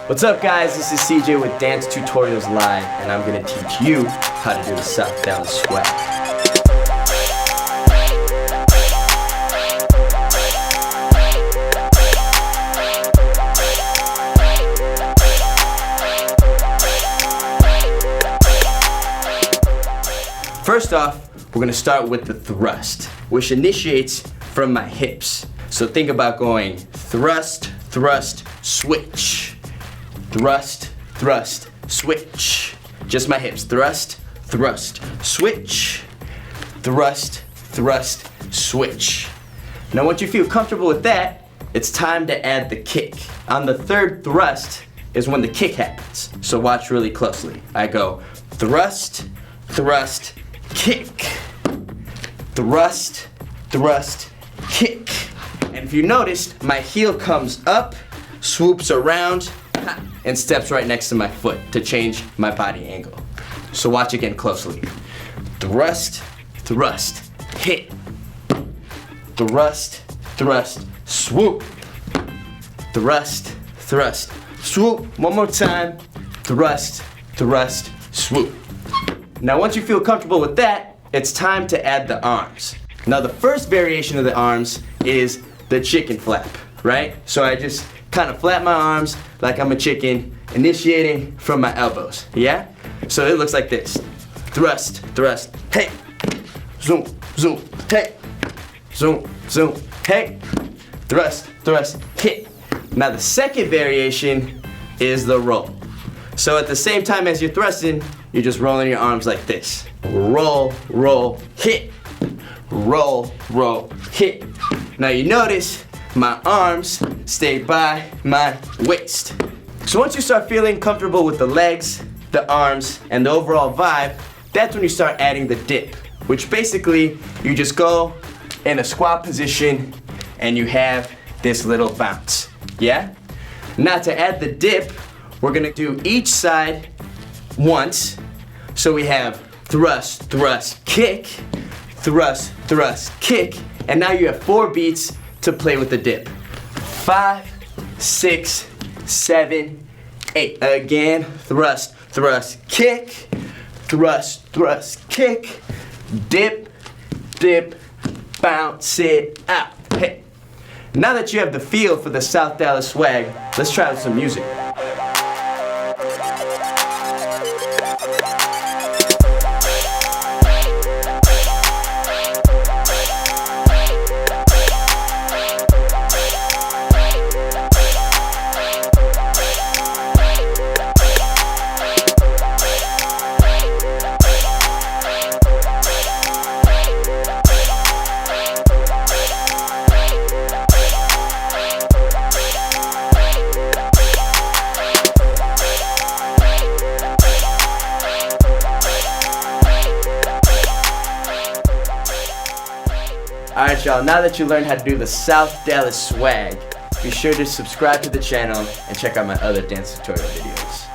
What's up guys, this is CJ with Dance Tutorials Live, and I'm going to teach you how to do the South Dallas swag. First off, we're going to start with the thrust, which initiates from my hips. So think about going thrust, thrust, switch. Thrust, thrust, switch. Just my hips. Thrust, thrust, switch. Thrust, thrust, switch. Now once you feel comfortable with that, it's time to add the kick. On the third thrust is when the kick happens. So watch really closely. I go thrust, thrust, kick. Thrust, thrust, kick. And if you noticed, my heel comes up, swoops around, and steps right next to my foot to change my body angle. So watch again closely. Thrust, thrust, hit. Thrust, thrust, swoop. Thrust, thrust, swoop. One more time. Thrust, thrust, swoop. Now once you feel comfortable with that, it's time to add the arms. Now the first variation of the arms is the chicken flap, right? So I just kind of flap my arms like I'm a chicken, initiating from my elbows, yeah? So it looks like this. Thrust, thrust, hey. Zoom, zoom, hey. Zoom, zoom, hey. Thrust, thrust, hit. Now the second variation is the roll. So at the same time as you're thrusting, you're just rolling your arms like this. Roll, roll, hit. Roll, roll, hit. Now you notice my arms stay by my waist. So once you start feeling comfortable with the legs, the arms, and the overall vibe, that's when you start adding the dip, which basically you just go in a squat position and you have this little bounce, yeah? Now to add the dip, we're gonna do each side once. So we have thrust, thrust, kick, thrust, thrust, kick, and now you have 4 beats to play with the dip. 5, 6, 7, 8. Again, thrust, thrust, kick, thrust, thrust, kick, dip, dip, bounce it out. Hey. Now that you have the feel for the South Dallas swag, let's try out some music. Alright y'all, now that you learned how to do the South Dallas swag, be sure to subscribe to the channel and check out my other dance tutorial videos.